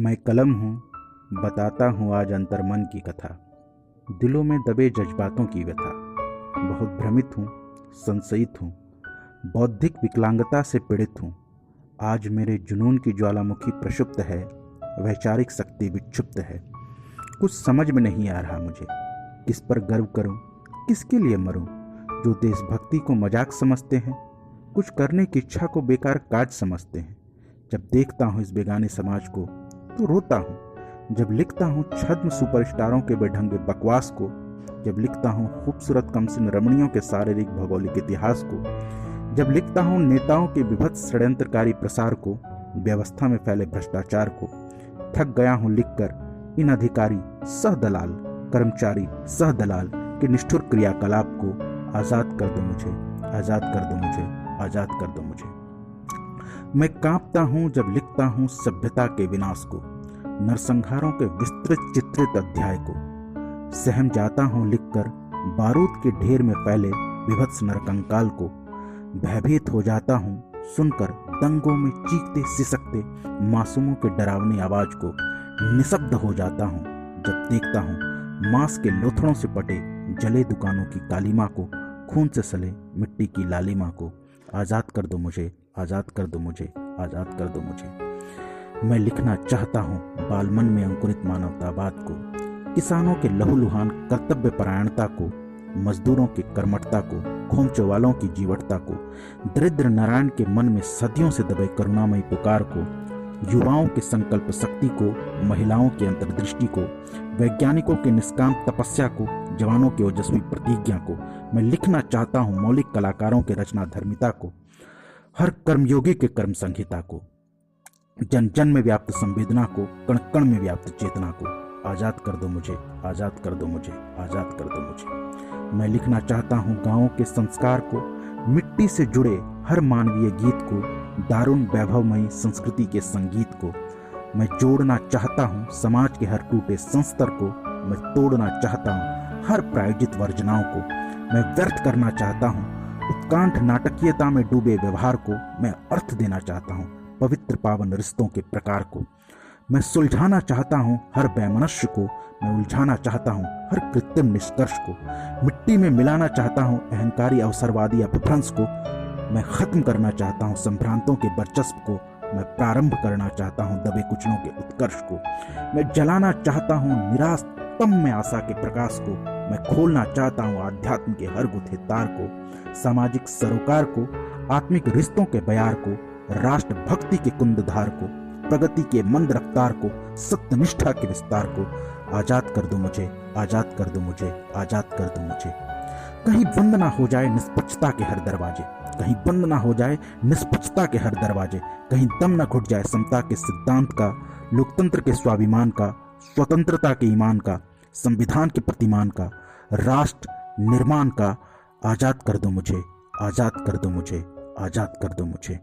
मैं कलम हूँ, बताता हूँ आज अंतर्मन की कथा, दिलों में दबे जज्बातों की व्यथा। बहुत भ्रमित हूँ, संशयित हूँ, बौद्धिक विकलांगता से पीड़ित हूँ। आज मेरे जुनून की ज्वालामुखी प्रक्षुब्ध है, वैचारिक शक्ति विक्षुब्ध है। कुछ समझ में नहीं आ रहा मुझे, किस पर गर्व करूँ, किसके लिए मरूँ। जो देशभक्ति को मजाक समझते हैं, कुछ करने की इच्छा को बेकार काज समझते हैं। जब देखता हूँ इस बेगाने समाज को तो रोता हूँ। जब लिखता हूँ छद्म सुपरस्टारों के बेढंगे बकवास को, जब लिखता हूँ खूबसूरत कमसिन रमणियों के शारीरिक भौगोलिक इतिहास को, जब लिखता हूँ नेताओं के विभत्स षड्यंत्रकारी प्रसार को, व्यवस्था में फैले भ्रष्टाचार को, थक गया हूँ लिखकर इन अधिकारी सह दलाल, कर्मचारी सह दलाल के निष्ठुर क्रियाकलाप को। आज़ाद कर दो मुझे, आज़ाद कर दो मुझे, आज़ाद कर दो मुझे। मैं कांपता हूँ जब लिखता हूँ सभ्यता के विनाश को, नरसंहारों के विस्तृत चित्रित अध्याय को। सहम जाता हूँ लिखकर बारूद के ढेर में फैले विभत्स नरकंकाल को। भयभीत हो जाता हूँ सुनकर दंगों में चीखते सिसकते मासूमों के डरावनी आवाज को। निशब्द हो जाता हूँ जब देखता हूँ मांस के लोथड़ों से पटे जले दुकानों की कालीमा को, खून से सले मिट्टी की लालिमा को। आज़ाद कर दो मुझे, आज़ाद कर दो मुझे, आज़ाद कर दो मुझे। मैं लिखना चाहता हूँ बालमन में अंकुरित मानवतावाद को, किसानों के लहूलुहान कर्तव्य परायणता को, मजदूरों की कर्मठता को, खोमचों वालों की जीवटता को, दरिद्र नारायण के मन में सदियों से दबे करुणामयी पुकार को, युवाओं की संकल्प शक्ति को, महिलाओं की अंतर्दृष्टि को, वैज्ञानिकों की निष्काम तपस्या को, जवानों की ओजस्वी प्रतिज्ञा को। मैं लिखना चाहता हूँ मौलिक कलाकारों के रचना धर्मिता को, हर कर्मयोगी के कर्म संहिता को, जन जन में व्याप्त संवेदना को, कण कण में व्याप्त चेतना को। आज़ाद कर दो मुझे, आज़ाद कर दो मुझे, आज़ाद कर दो मुझे। मैं लिखना चाहता हूँ गाँवों के संस्कार को, मिट्टी से जुड़े हर मानवीय गीत को, दारुण वैभवमयी संस्कृति के संगीत को। मैं जोड़ना चाहता हूँ समाज के हर टूटे संस्तर को, मैं तोड़ना चाहता हूँ हर प्रायोजित वर्जनाओं को। मैं व्यर्थ करना चाहता हूँ उत्कांठ नाटकीयता में डूबे व्यवहार को। मैं अर्थ देना चाहता हूँ पवित्र पावन रिश्तों के प्रकार को। मैं सुलझाना चाहता हूँ हर वैमनस्य को, मैं उलझाना चाहता हूँ हर कृत्रिम निष्कर्ष को। मिट्टी में मिलाना चाहता हूँ अहंकारी अवसरवादी अपभ्रंश को। मैं खत्म करना चाहता हूँ संभ्रांतों के वर्चस्व को। मैं प्रारंभ करना चाहता हूँ दबे कुचलों के उत्कर्ष को। मैं जलाना चाहता हूँ निराश तम में आशा के प्रकाश को। मैं खोलना चाहता हूँ आध्यात्म के हर गुथे तार को, सामाजिक सरोकार को, आत्मिक रिश्तों के बयार को, राष्ट्र भक्ति के कुंदधार को, प्रगति के मंद रफ्तार को, सत्यनिष्ठा के विस्तार को। आजाद कर दो मुझे, आजाद कर दो मुझे, आजाद कर दो मुझे। कहीं बंद ना हो जाए निष्पक्षता के हर दरवाजे, कहीं बंद ना हो जाए निष्पक्षता के हर दरवाजे। कहीं दम न घुट जाए समता के सिद्धांत का, लोकतंत्र के स्वाभिमान का, स्वतंत्रता के ईमान का, संविधान के प्रतिमान का, राष्ट्र निर्माण का। आजाद कर दो मुझे, आजाद कर दो मुझे, आजाद कर दो मुझे।